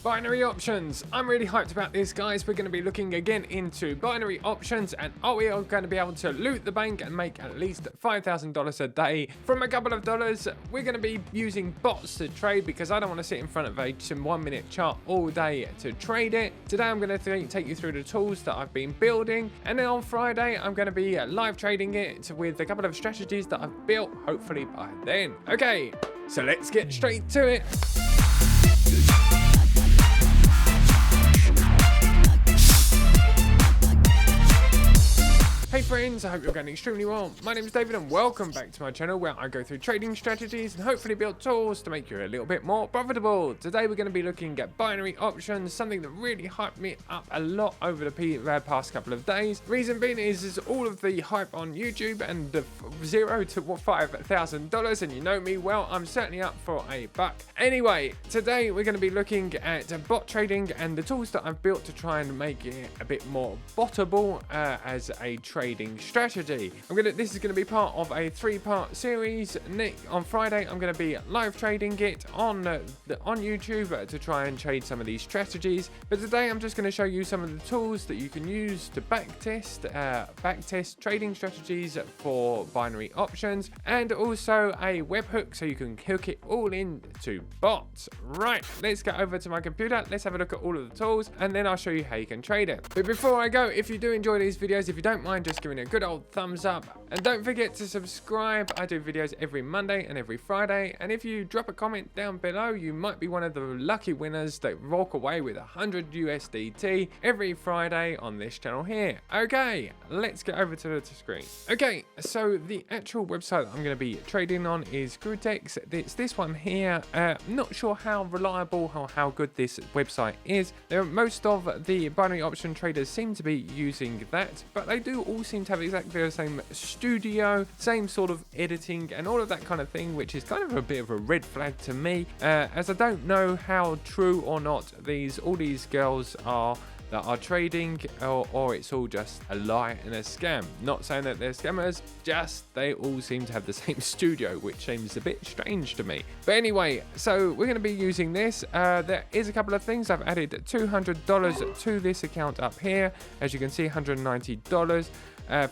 Binary options. I'm really hyped about this, guys. We're going to be looking again into binary options, and we are going to be able to loot the bank and make at least $5,000 a day from a couple of dollars. We're going to be using bots to trade because I don't want to sit in front of a 1-minute chart all day to trade it. Today I'm going to take you through the tools that I've been building, and then on Friday I'm going to be live trading it with a couple of strategies that I've built, hopefully by then. Okay, so let's get straight to it. Hey friends, I hope you're going extremely well. My name is David and welcome back to my channel where I go through trading strategies and hopefully build tools to make you a little bit more profitable. Today we're going to be looking at binary options, something that really hyped me up a lot over the past couple of days. Reason being is all of the hype on YouTube and the $0 to $5,000, and you know me well, I'm certainly up for a buck. Anyway, today we're going to be looking at bot trading and the tools that I've built to try and make it a bit more bottable as a trading strategy. This is going to be part of a 3-part series. On Friday I'm going to be live trading it on YouTube to try and trade some of these strategies, but today I'm just going to show you some of the tools that you can use to backtest trading strategies for binary options, and also a webhook so you can hook it all into bots. Right, let's get over to my computer, let's have a look at all of the tools, and then I'll show you how you can trade it. But before I go, if you do enjoy these videos, if you don't mind just giving it a good old thumbs up, and don't forget to subscribe. I do videos every Monday and every Friday, and if you drop a comment down below, you might be one of the lucky winners that walk away with 100 USDT every Friday on this channel here. Okay, let's get over to the screen. Okay, so the actual website that I'm going to be trading on is Grutex. It's this one here. Not sure how reliable or how good this website is. Most of the binary option traders seem to be using that, but they do all seem to have exactly the same studio, same sort of editing and all of that kind of thing, which is kind of a bit of a red flag to me, as I don't know how true or not all these girls are that are trading, or it's all just a lie and a scam. Not saying that they're scammers, just they all seem to have the same studio, which seems a bit strange to me. But anyway, so we're going to be using this. There is a couple of things. I've added $200 to this account up here. As you can see, $190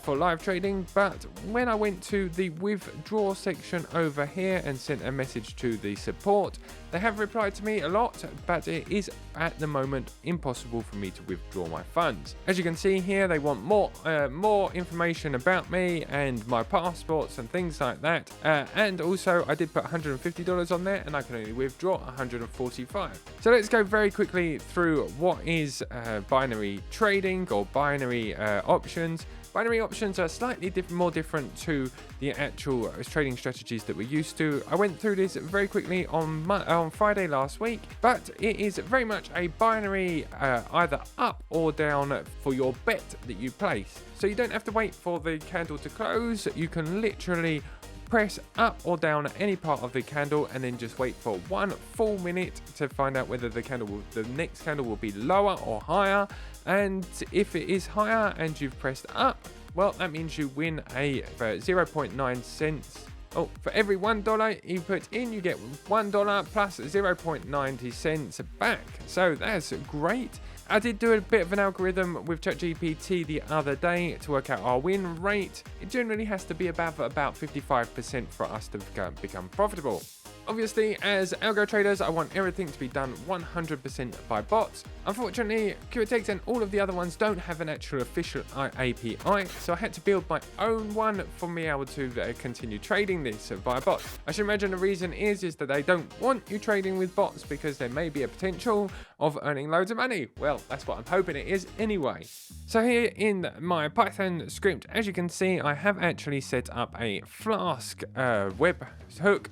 for live trading, but when I went to the withdraw section over here and sent a message to the support, they have replied to me a lot, but it is at the moment impossible for me to withdraw my funds. As you can see here, they want more information about me and my passports and things like that, and also I did put $150 on there and I can only withdraw $145. So let's go very quickly through what is binary trading or binary options. Binary options are slightly more different to the actual trading strategies that we're used to. I went through this very quickly on Friday last week, but it is very much a binary either up or down for your bet that you place. So you don't have to wait for the candle to close. You can literally press up or down at any part of the candle and then just wait for 1 full minute to find out whether the next candle will be lower or higher. And if it is higher and you've pressed up, well, that means you win a 0.9 cents. Oh, for every $1 you put in, you get $1 plus 0.90 cents back. So that's great. I did do a bit of an algorithm with ChatGPT the other day to work out our win rate. It generally has to be about 55% for us to become profitable. Obviously, as algo traders, I want everything to be done 100% by bots. Unfortunately, Grutex and all of the other ones don't have an actual official API, so I had to build my own one for me able to continue trading this via bots. I should imagine the reason is that they don't want you trading with bots because there may be a potential of earning loads of money. Well, that's what I'm hoping it is anyway. So here in my Python script, as you can see, I have actually set up a Flask web hook.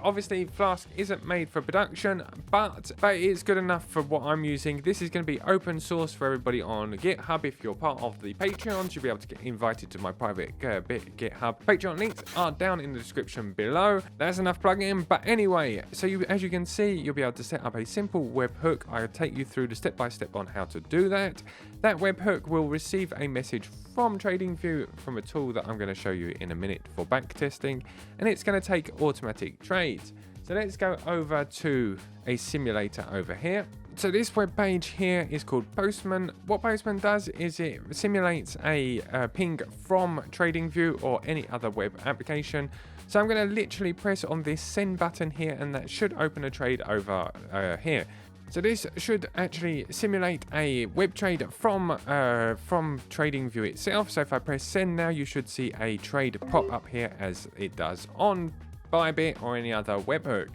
Obviously, Flask isn't made for production, but it is good enough for what I'm using. This is going to be open source for everybody on GitHub. If you're part of the Patreons, you'll be able to get invited to my private GitHub. Patreon links are down in the description below. That's enough plug-in. But anyway, so as you can see, you'll be able to set up a simple webhook. I'll take you through the step-by-step on how to do that. That webhook will receive a message from TradingView from a tool that I'm going to show you in a minute for backtesting, and it's going to take automatic trades. So let's go over to a simulator over here. So this web page here is called Postman. What Postman does is it simulates a ping from TradingView or any other web application. So I'm going to literally press on this send button here, and that should open a trade over here. So this should actually simulate a web trade from TradingView itself. So if I press send now, you should see a trade pop up here as it does on Bybit or any other webhook.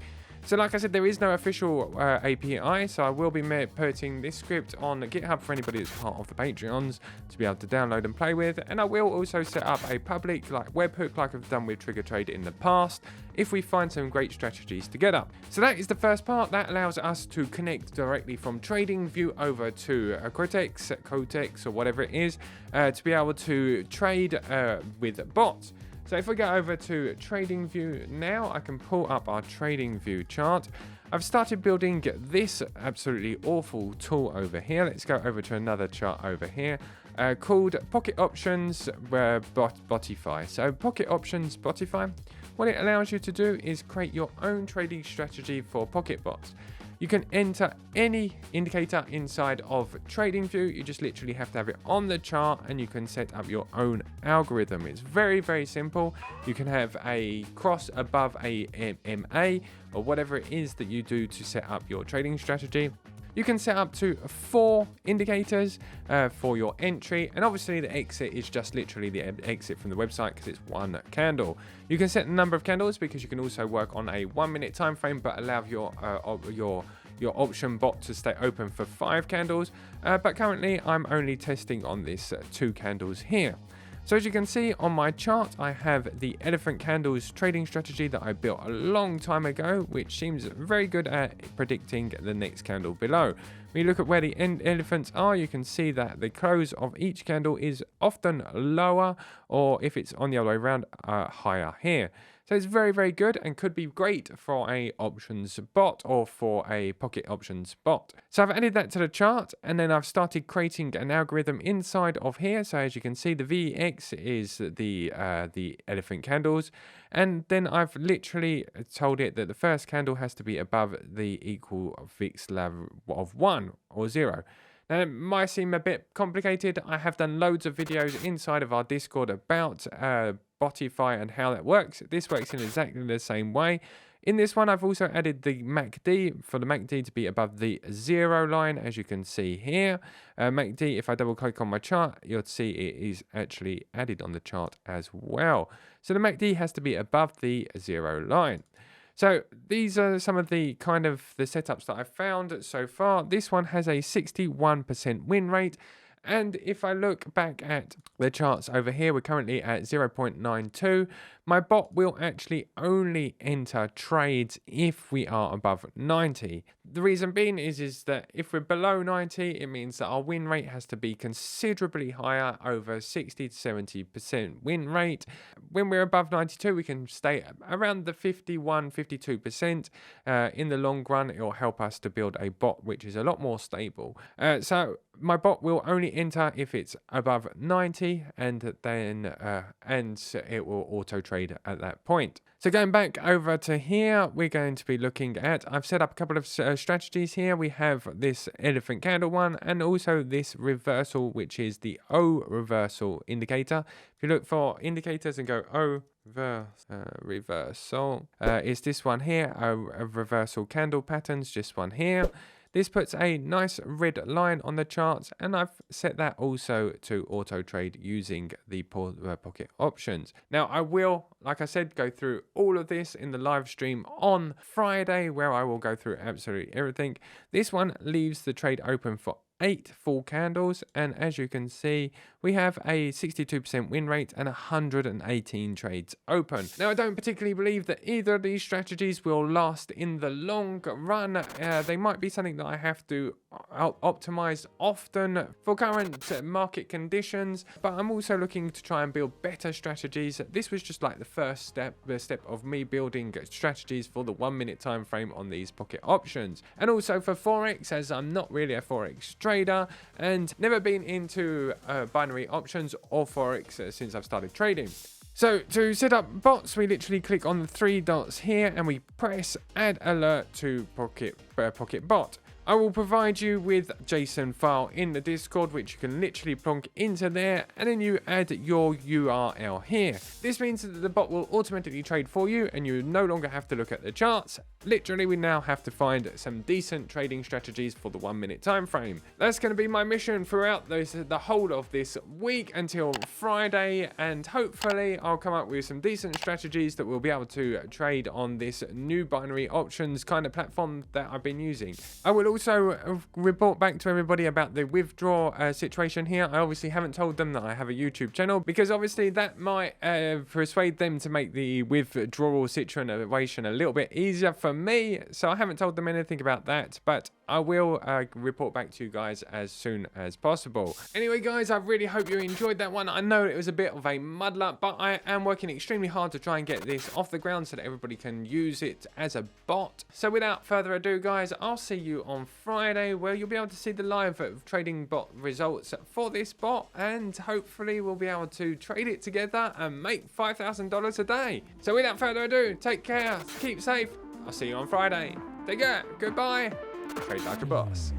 So like I said, there is no official API, so I will be putting this script on GitHub for anybody that's part of the Patreons to be able to download and play with. And I will also set up a public webhook like I've done with Trigger Trade in the past, if we find some great strategies together. So that is the first part. That allows us to connect directly from TradingView over to Cotex or whatever it is, to be able to trade with bots. So if we go over to TradingView now, I can pull up our TradingView chart. I've started building this absolutely awful tool over here. Let's go over to another chart over here called Pocket Options Botify. So Pocket Options Botify, what it allows you to do is create your own trading strategy for Pocket Bots. You can enter any indicator inside of TradingView. You just literally have to have it on the chart, and you can set up your own algorithm. It's very, very simple. You can have a cross above a MA or whatever it is that you do to set up your trading strategy. You can set up to 4 indicators for your entry, and obviously the exit is just literally the exit from the website because it's 1 candle. You can set the number of candles because you can also work on a 1-minute time frame, but allow your option bot to stay open for 5 candles. But currently I'm only testing on this 2 candles here. So as you can see on my chart, I have the elephant candles trading strategy that I built a long time ago, which seems very good at predicting the next candle below. When you look at where the elephants are, you can see that the close of each candle is often lower, or if it's on the other way around, higher here. So it's very, very good and could be great for a options bot or for a pocket options bot. So I've added that to the chart, and then I've started creating an algorithm inside of here. So as you can see, the VX is the elephant candles. And then I've literally told it that the first candle has to be above the equal fixed level of 1 or 0. Now, it might seem a bit complicated. I have done loads of videos inside of our Discord about Botify and how that works. This works in exactly the same way. In this one, I've also added the MACD for the MACD to be above the 0 line, as you can see here. MACD, if I double click on my chart, you'll see it is actually added on the chart as well. So the MACD has to be above the 0 line. So these are some of the setups that I've found so far. This one has a 61% win rate. And if I look back at the charts over here, we're currently at 0.92. My bot will actually only enter trades if we are above 90. The reason being is that if we're below 90, it means that our win rate has to be considerably higher, over 60 to 70% win rate. When we're above 92, we can stay around the 51, 52%. In the long run, it will help us to build a bot which is a lot more stable. So my bot will only enter if it's above 90, and then it will auto trade at that point. So going back over to here, we're going to be looking at, I've set up a couple of strategies here. We have this elephant candle one, and also this reversal, which is the O reversal indicator. If you look for indicators and go O reversal, it's this one here, a reversal candle patterns, just one here. This puts a nice red line on the charts, and I've set that also to auto trade using the pocket options. Now I will, like I said, go through all of this in the live stream on Friday, where I will go through absolutely everything. This one leaves the trade open for 8 full candles, and as you can see, we have a 62% win rate and 118 trades open. Now, I don't particularly believe that either of these strategies will last in the long run. They might be something that I have to optimize often for current market conditions, but I'm also looking to try and build better strategies. This was just like the first step, of me building strategies for the 1-minute time frame on these pocket options, and also for Forex, as I'm not really a Forex trader and never been into binary options or Forex since I've started trading. So to set up bots, we literally click on the 3 dots here and we press add alert to pocket bot. I will provide you with JSON file in the Discord, which you can literally plonk into there, and then you add your URL here. This means that the bot will automatically trade for you, and you no longer have to look at the charts. Literally, we now have to find some decent trading strategies for the 1 minute time frame. That's going to be my mission throughout the whole of this week until Friday, and hopefully I'll come up with some decent strategies that we'll be able to trade on this new binary options kind of platform that I've been using. I will also report back to everybody about the withdraw situation here. I obviously haven't told them that I have a YouTube channel, because obviously that might persuade them to make the withdrawal situation a little bit easier for me, so I haven't told them anything about that, but I will report back to you guys as soon as possible. Anyway guys, I really hope you enjoyed that one. I know it was a bit of a muddler, but I am working extremely hard to try and get this off the ground so that everybody can use it as a bot. So without further ado guys, I'll see you on Friday, where you'll be able to see the live trading bot results for this bot, and hopefully we'll be able to trade it together and make $5,000 a day. So without further ado, take care, keep safe. I'll see you on Friday. Take care. Goodbye. Trade like a boss.